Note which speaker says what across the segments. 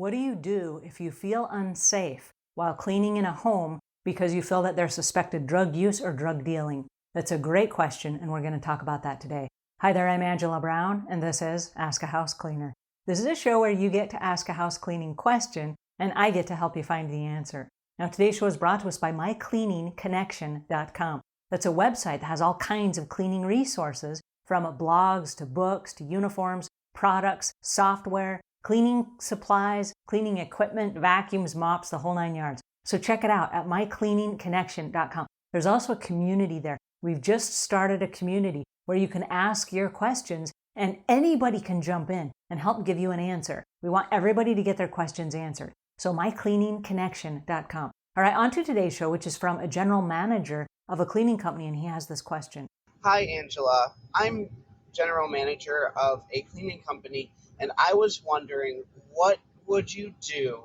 Speaker 1: What do you do if you feel unsafe while cleaning in a home because you feel that there's suspected drug use or drug dealing? That's a great question, and we're going to talk about that today. Hi there, I'm Angela Brown, and this is Ask a House Cleaner. This is a show where you get to ask a house cleaning question, and I get to help you find the answer. Now, today's show is brought to us by mycleaningconnection.com. That's a website that has all kinds of cleaning resources, from blogs to books to uniforms, products, software, cleaning supplies, cleaning equipment, vacuums, mops, the whole nine yards. So check it out at mycleaningconnection.com. There's also a community there. We've just started a community where you can ask your questions and anybody can jump in and help give you an answer. We want everybody to get their questions answered. So mycleaningconnection.com. All right, on to today's show, which is from a general manager of a cleaning company, and he has this question.
Speaker 2: Hi, Angela. I'm general manager of a cleaning company, and I was wondering, what would you do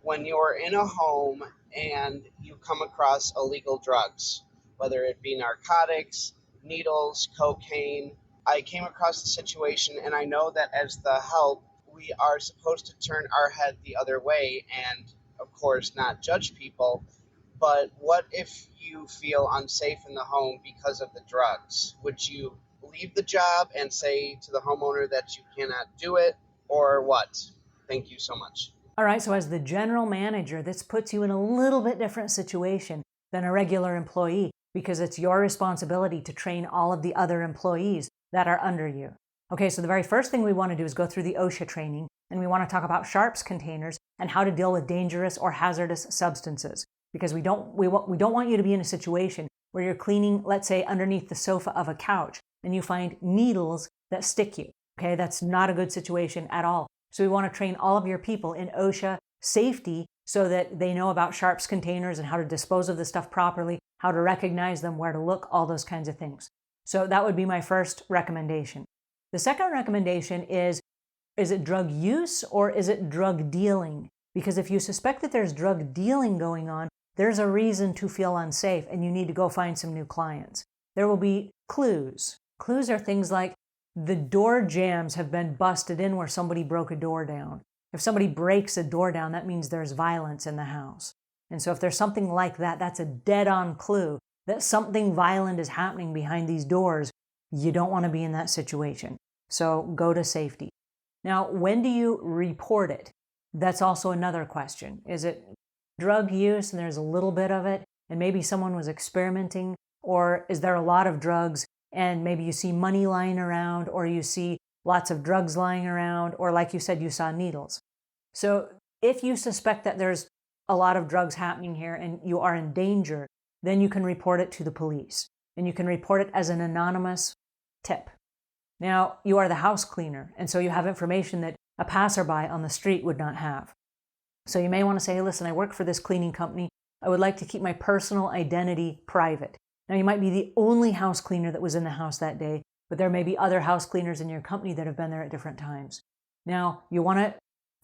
Speaker 2: when you're in a home and you come across illegal drugs, whether it be narcotics, needles, cocaine? I came across the situation, and I know that as the help, we are supposed to turn our head the other way and, of course, not judge people. But what if you feel unsafe in the home because of the drugs? Would you leave the job and say to the homeowner that you cannot do it, or what? Thank you so much.
Speaker 1: All right, so as the general manager, this puts you in a little bit different situation than a regular employee because it's your responsibility to train all of the other employees that are under you. Okay, so the very first thing we want to do is go through the OSHA training, and we want to talk about sharps containers and how to deal with dangerous or hazardous substances. Because we don't want you to be in a situation where you're cleaning, let's say, underneath the sofa of a couch, and you find needles that stick you. Okay, that's not a good situation at all. So we want to train all of your people in OSHA safety so that they know about sharps containers and how to dispose of the stuff properly, how to recognize them, where to look, all those kinds of things. So that would be my first recommendation. The second recommendation is it drug use or is it drug dealing? Because if you suspect that there's drug dealing going on, there's a reason to feel unsafe and you need to go find some new clients. There will be clues. Clues are things like the door jambs have been busted in where somebody broke a door down. If somebody breaks a door down, that means there's violence in the house. And so if there's something like that, that's a dead-on clue that something violent is happening behind these doors. You don't want to be in that situation. So go to safety. Now, when do you report it? That's also another question. Is it drug use and there's a little bit of it and maybe someone was experimenting, or is there a lot of drugs and maybe you see money lying around, or you see lots of drugs lying around, or like you said, you saw needles? So if you suspect that there's a lot of drugs happening here and you are in danger, then you can report it to the police, and you can report it as an anonymous tip. Now, you are the house cleaner, and so you have information that a passerby on the street would not have. So you may want to say, hey, listen, I work for this cleaning company. I would like to keep my personal identity private. Now, you might be the only house cleaner that was in the house that day, but there may be other house cleaners in your company that have been there at different times. Now, you want to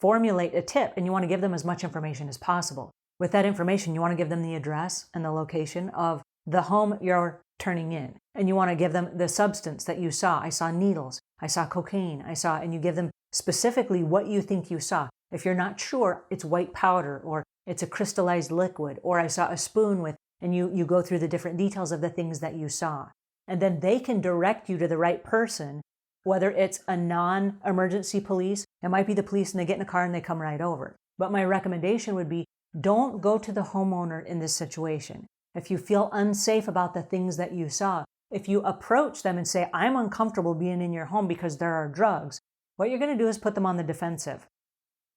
Speaker 1: formulate a tip, and you want to give them as much information as possible. With that information, you want to give them the address and the location of the home you're turning in. And you want to give them the substance that you saw. I saw needles. I saw cocaine. And you give them specifically what you think you saw. If you're not sure, it's white powder, or it's a crystallized liquid, or I saw a spoon with, and you go through the different details of the things that you saw. And then they can direct you to the right person, whether it's a non-emergency police, it might be the police and they get in a car and they come right over. But my recommendation would be, don't go to the homeowner in this situation. If you feel unsafe about the things that you saw, if you approach them and say, I'm uncomfortable being in your home because there are drugs, what you're going to do is put them on the defensive.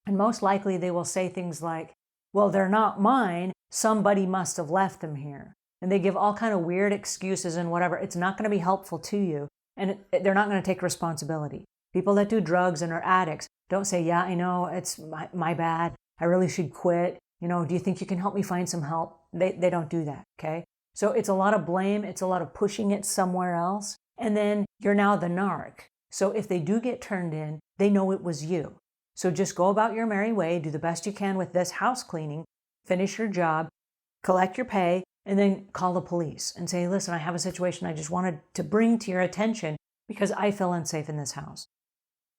Speaker 1: And most likely they will say things like, well, they're not mine. Somebody must have left them here. And they give all kind of weird excuses and whatever. It's not going to be helpful to you. And they're not going to take responsibility. People that do drugs and are addicts don't say, yeah, I know, it's my bad. I really should quit. Do you think you can help me find some help? They don't do that, okay? So it's a lot of blame. It's a lot of pushing it somewhere else. And then you're now the narc. So if they do get turned in, they know it was you. So just go about your merry way, do the best you can with this house cleaning, finish your job, collect your pay, and then call the police and say, listen, I have a situation I just wanted to bring to your attention because I feel unsafe in this house.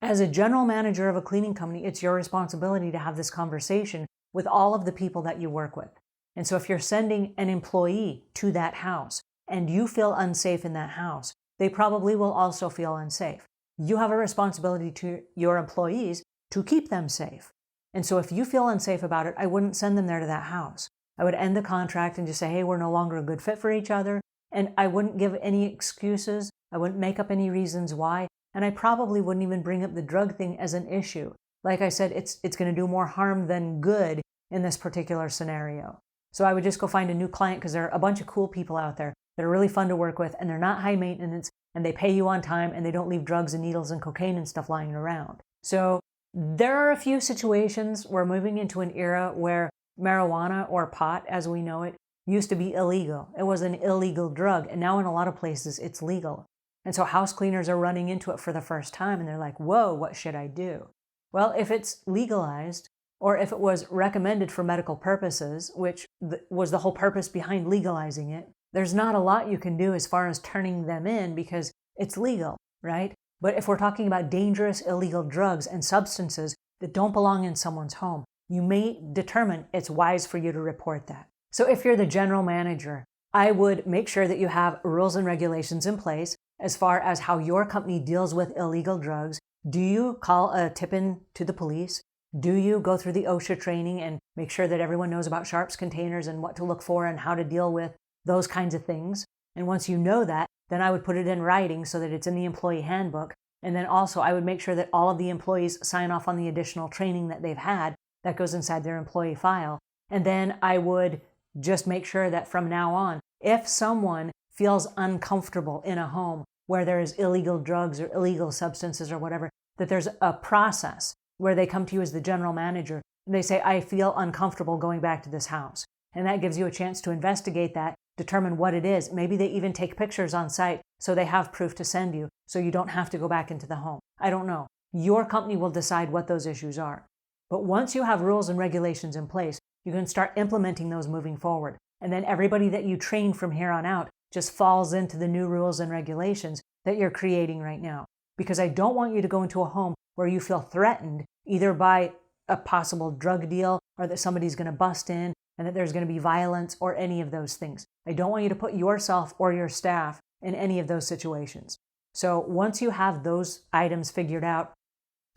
Speaker 1: As a general manager of a cleaning company, it's your responsibility to have this conversation with all of the people that you work with. And so if you're sending an employee to that house and you feel unsafe in that house, they probably will also feel unsafe. You have a responsibility to your employees to keep them safe. And so if you feel unsafe about it, I wouldn't send them there to that house. I would end the contract and just say, hey, we're no longer a good fit for each other. And I wouldn't give any excuses. I wouldn't make up any reasons why. And I probably wouldn't even bring up the drug thing as an issue. Like I said, it's going to do more harm than good in this particular scenario. So I would just go find a new client because there are a bunch of cool people out there that are really fun to work with, and they're not high maintenance, and they pay you on time, and they don't leave drugs and needles and cocaine and stuff lying around. So there are a few situations. We're moving into an era where marijuana, or pot as we know it, used to be illegal. It was an illegal drug, and now in a lot of places it's legal. And so house cleaners are running into it for the first time, and they're like, whoa, what should I do? Well, if it's legalized, or if it was recommended for medical purposes, which was the whole purpose behind legalizing it, there's not a lot you can do as far as turning them in because it's legal, right? But if we're talking about dangerous illegal drugs and substances that don't belong in someone's home, you may determine it's wise for you to report that. So if you're the general manager, I would make sure that you have rules and regulations in place as far as how your company deals with illegal drugs. Do you call a tip-in to the police? Do you go through the OSHA training and make sure that everyone knows about sharps containers and what to look for and how to deal with those kinds of things? And once you know that, then I would put it in writing so that it's in the employee handbook. And then also I would make sure that all of the employees sign off on the additional training that they've had that goes inside their employee file. And then I would just make sure that from now on, if someone feels uncomfortable in a home where there is illegal drugs or illegal substances or whatever, that there's a process where they come to you as the general manager and they say, I feel uncomfortable going back to this house. And that gives you a chance to investigate that, determine what it is. Maybe they even take pictures on site so they have proof to send you so you don't have to go back into the home. I don't know. Your company will decide what those issues are. But once you have rules and regulations in place, you can start implementing those moving forward. And then everybody that you train from here on out just falls into the new rules and regulations that you're creating right now. Because I don't want you to go into a home where you feel threatened either by a possible drug deal or that somebody's going to bust in and that there's going to be violence or any of those things. I don't want you to put yourself or your staff in any of those situations. So once you have those items figured out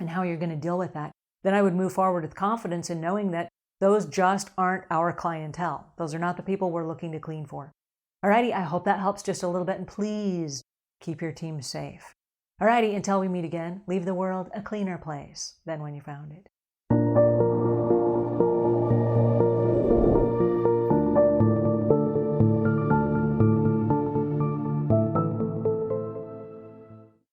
Speaker 1: and how you're going to deal with that, then I would move forward with confidence in knowing that those just aren't our clientele. Those are not the people we're looking to clean for. Alrighty, I hope that helps just a little bit, and please keep your team safe. Alrighty, until we meet again, leave the world a cleaner place than when you found it.